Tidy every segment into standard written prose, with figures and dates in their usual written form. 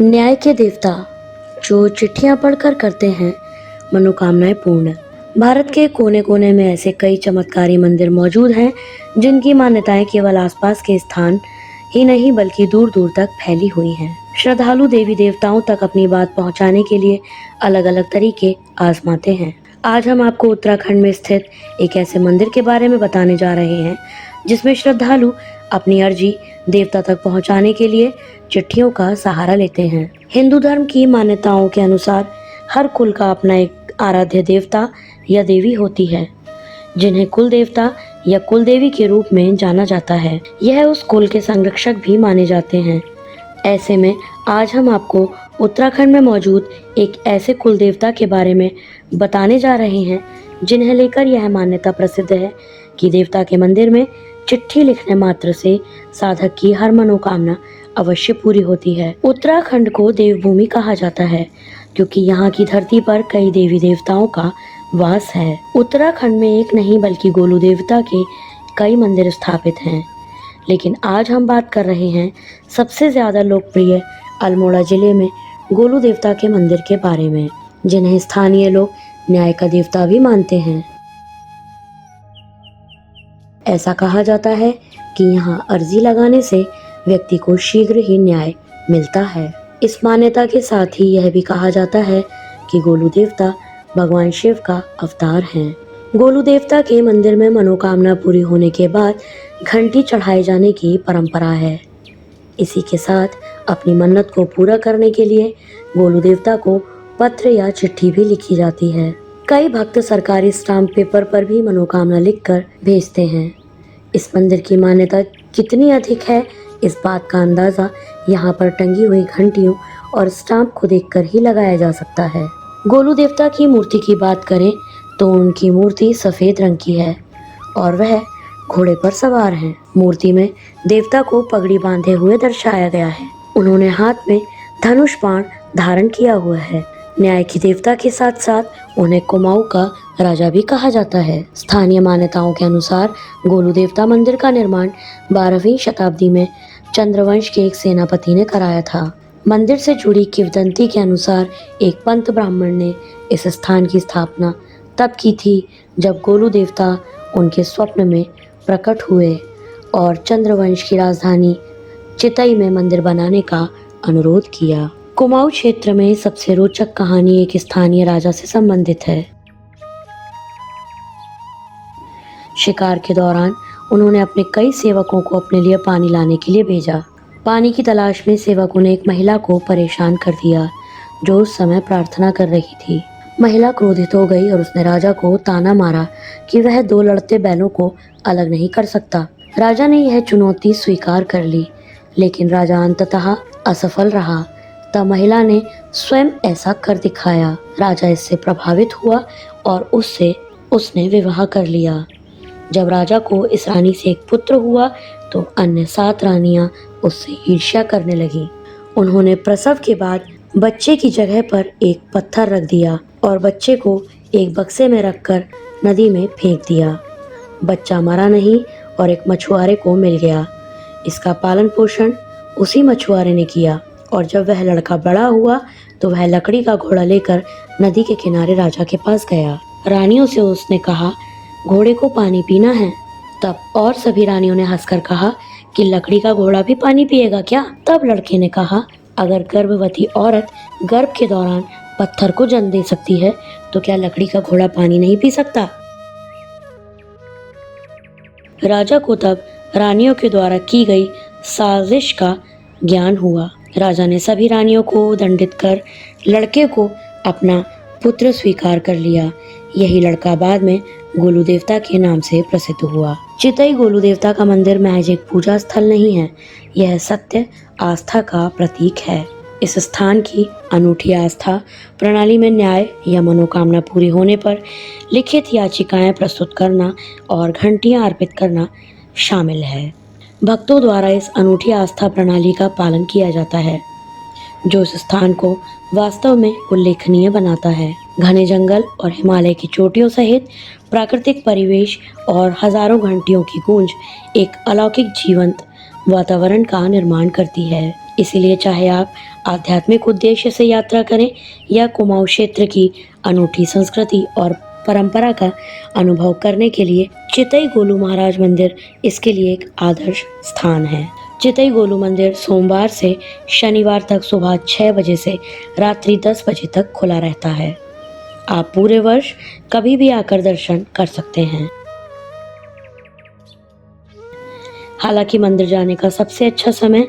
न्याय के देवता जो चिट्ठियां पढ़कर करते हैं मनोकामनाएं पूर्ण। भारत के कोने कोने में ऐसे कई चमत्कारी मंदिर मौजूद हैं जिनकी मान्यताएं केवल आसपास के स्थान ही नहीं बल्कि दूर दूर तक फैली हुई हैं। श्रद्धालु देवी देवताओं तक अपनी बात पहुंचाने के लिए अलग अलग तरीके आजमाते हैं। आज हम आपको उत्तराखंड में स्थित एक ऐसे मंदिर के बारे में बताने जा रहे हैं जिसमें श्रद्धालु अपनी अर्जी देवता तक पहुंचाने के लिए चिट्ठियों का सहारा लेते हैं। हिंदू धर्म की मान्यताओं के अनुसार हर कुल का अपना एक आराध्य देवता या देवी होती है जिन्हें कुल देवता या कुल देवी के रूप में जाना जाता है। यह उस कुल के संरक्षक भी माने जाते हैं। ऐसे में आज हम आपको उत्तराखंड में मौजूद एक ऐसे कुल देवता के बारे में बताने जा रहे हैं जिन्हें लेकर यह मान्यता प्रसिद्ध है कि देवता के मंदिर में चिट्ठी लिखने मात्र से साधक की हर मनोकामना अवश्य पूरी होती है। उत्तराखंड को देवभूमि कहा जाता है क्योंकि यहाँ की धरती पर कई देवी देवताओं का वास है। उत्तराखंड में एक नहीं बल्कि गोलू देवता के कई मंदिर स्थापित हैं, लेकिन आज हम बात कर रहे हैं सबसे ज्यादा लोकप्रिय अल्मोड़ा जिले में गोलू देवता के मंदिर के बारे में, जिन्हें स्थानीय लोग न्याय का देवता भी मानते हैं। ऐसा कहा जाता है कि यहाँ अर्जी लगाने से व्यक्ति को शीघ्र ही न्याय मिलता है। इस मान्यता के साथ ही यह भी कहा जाता है कि गोलू देवता भगवान शिव का अवतार हैं। गोलू देवता के मंदिर में मनोकामना पूरी होने के बाद घंटी चढ़ाए जाने की परंपरा है। इसी के साथ अपनी मन्नत को पूरा करने के लिए गोलू देवता को पत्र या चिट्ठी भी लिखी जाती है। कई भक्त सरकारी स्टाम्प पेपर पर भी मनोकामना लिखकर भेजते हैं। इस मंदिर की मान्यता कितनी अधिक है इस बात का अंदाजा यहाँ पर टंगी हुई घंटियों और स्टाम्प को देखकर ही लगाया जा सकता है। गोलू देवता की मूर्ति की बात करें तो उनकी मूर्ति सफेद रंग की है और वह घोड़े पर सवार हैं। मूर्ति में देवता को पगड़ी बांधे हुए दर्शाया गया है। उन्होंने हाथ में धनुष बाण धारण किया हुआ है। न्याय की देवता के साथ साथ उन्हें कुमाऊं का राजा भी कहा जाता है। स्थानीय मान्यताओं के अनुसार गोलू देवता मंदिर का निर्माण 12वीं शताब्दी में चंद्रवंश के एक सेनापति ने कराया था। मंदिर से जुड़ी किंवदंती के अनुसार एक पंत ब्राह्मण ने इस स्थान की स्थापना तब की थी जब गोलू देवता उनके स्वप्न में प्रकट हुए और चंद्रवंश की राजधानी चितई में मंदिर बनाने का अनुरोध किया। कुमाऊं क्षेत्र में सबसे रोचक कहानी एक स्थानीय राजा से संबंधित है। शिकार के दौरान उन्होंने अपने कई सेवकों को अपने लिए पानी लाने के लिए भेजा। पानी की तलाश में सेवकों ने एक महिला को परेशान कर दिया जो उस समय प्रार्थना कर रही थी। महिला क्रोधित हो गई और उसने राजा को ताना मारा कि वह 2 लड़ते बैलों को अलग नहीं कर सकता। राजा ने यह चुनौती स्वीकार कर ली, लेकिन राजा अंततः असफल रहा। तब महिला ने स्वयं ऐसा कर दिखाया। राजा इससे प्रभावित हुआ और उसने विवाह कर लिया। जब राजा को इस रानी से एक पुत्र हुआ तो अन्य 7 रानियां उससे ईर्ष्या करने लगी। उन्होंने प्रसव के बाद बच्चे की जगह पर एक पत्थर रख दिया और बच्चे को एक बक्से में रखकर नदी में फेंक दिया। बच्चा मरा नहीं और एक मछुआरे को मिल गया। इसका पालन पोषण उसी मछुआरे ने किया और जब वह लड़का बड़ा हुआ तो वह लकड़ी का घोड़ा लेकर नदी के किनारे राजा के पास गया। रानियों से उसने कहा, घोड़े को पानी पीना है। तब और सभी रानियों ने हंसकर कहा कि लकड़ी का घोड़ा भी पानी पिएगा क्या? तब लड़के ने कहा, अगर गर्भवती औरत गर्भ के दौरान पत्थर को जन्म दे सकती है तो क्या लकड़ी का घोड़ा पानी नहीं पी सकता? राजा को तब रानियों के द्वारा की गई साजिश का ज्ञान हुआ। राजा ने सभी रानियों को दंडित कर लड़के को अपना पुत्र स्वीकार कर लिया। यही लड़का बाद में गोलू देवता के नाम से प्रसिद्ध हुआ। चितई गोलू देवता का मंदिर महज एक पूजा स्थल नहीं है, यह सत्य आस्था का प्रतीक है। इस स्थान की अनूठी आस्था प्रणाली में न्याय या मनोकामना पूरी होने पर लिखित याचिकाएं प्रस्तुत करना और घंटियां अर्पित करना शामिल है। भक्तों द्वारा इस अनूठी आस्था प्रणाली का पालन किया जाता है जो इस स्थान को वास्तव में उल्लेखनीय बनाता है। घने जंगल और हिमालय की चोटियों सहित प्राकृतिक परिवेश और हजारों घंटियों की गूंज एक अलौकिक जीवंत वातावरण का निर्माण करती है। इसीलिए चाहे आप आध्यात्मिक उद्देश्य से यात्रा करें या कुमाऊं क्षेत्र की अनूठी संस्कृति और परंपरा का अनुभव करने के लिए चितई गोलू महाराज मंदिर इसके लिए एक आदर्श स्थान है। चितई गोलू मंदिर सोमवार से शनिवार तक सुबह 6 बजे से रात्रि 10 बजे तक खुला रहता है। आप पूरे वर्ष कभी भी आकर दर्शन कर सकते हैं। हालांकि मंदिर जाने का सबसे अच्छा समय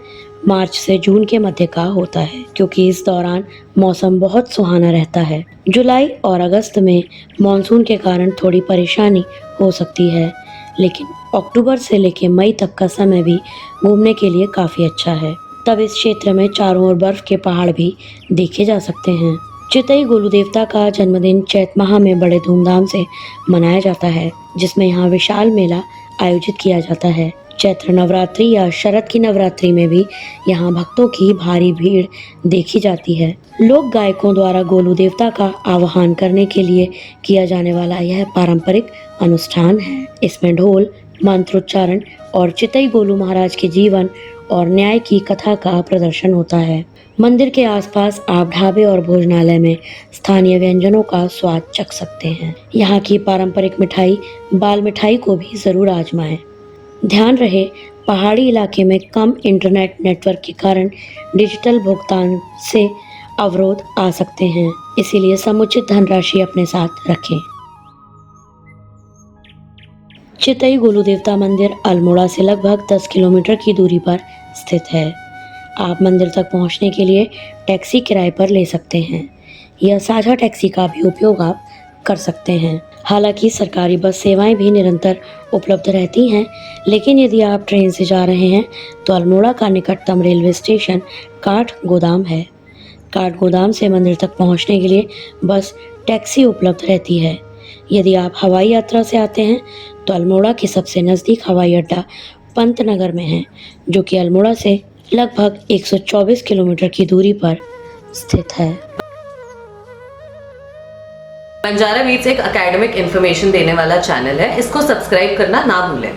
मार्च से जून के मध्य का होता है, क्योंकि इस दौरान मौसम बहुत सुहाना रहता है। जुलाई और अगस्त में मानसून के कारण थोड़ी परेशानी हो सकती है, लेकिन अक्टूबर से लेकर मई तक का समय भी घूमने के लिए काफ़ी अच्छा है। तब इस क्षेत्र में चारों ओर बर्फ के पहाड़ भी देखे जा सकते हैं। चितई गोलू देवता का जन्मदिन चैत माह में बड़े धूमधाम से मनाया जाता है, जिसमें यहाँ विशाल मेला आयोजित किया जाता है। चैत्र नवरात्रि या शरद की नवरात्रि में भी यहाँ भक्तों की भारी भीड़ देखी जाती है। लोक गायकों द्वारा गोलू देवता का आह्वान करने के लिए किया जाने वाला यह पारंपरिक अनुष्ठान है। इसमें ढोल, मंत्रोच्चारण और चितई गोलू महाराज के जीवन और न्याय की कथा का प्रदर्शन होता है। मंदिर के आसपास आप ढाबे और भोजनालय में स्थानीय व्यंजनों का स्वाद चख सकते हैं। यहाँ की पारंपरिक मिठाई बाल मिठाई को भी जरूर आजमाएं। ध्यान रहे, पहाड़ी इलाके में कम इंटरनेट नेटवर्क के कारण डिजिटल भुगतान से अवरोध आ सकते हैं, इसीलिए समुचित धनराशि अपने साथ रखें। चितई गोलू देवता मंदिर अल्मोड़ा से लगभग 10 किलोमीटर की दूरी पर स्थित है। आप मंदिर तक पहुंचने के लिए टैक्सी किराए पर ले सकते हैं या साझा टैक्सी का भी उपयोग आप कर सकते हैं। हालांकि सरकारी बस सेवाएं भी निरंतर उपलब्ध रहती हैं, लेकिन यदि आप ट्रेन से जा रहे हैं तो अल्मोड़ा का निकटतम रेलवे स्टेशन काठ गोदाम है। काठ गोदाम से मंदिर तक पहुंचने के लिए बस टैक्सी उपलब्ध रहती है। यदि आप हवाई यात्रा से आते हैं तो अल्मोड़ा के सबसे नज़दीक हवाई अड्डा पंतनगर में है, जो कि अल्मोड़ा से लगभग 124 किलोमीटर की दूरी पर स्थित है। बंजारा बीट्स एक एकेडमिक इन्फॉर्मेशन देने वाला चैनल है, इसको सब्सक्राइब करना ना भूलें।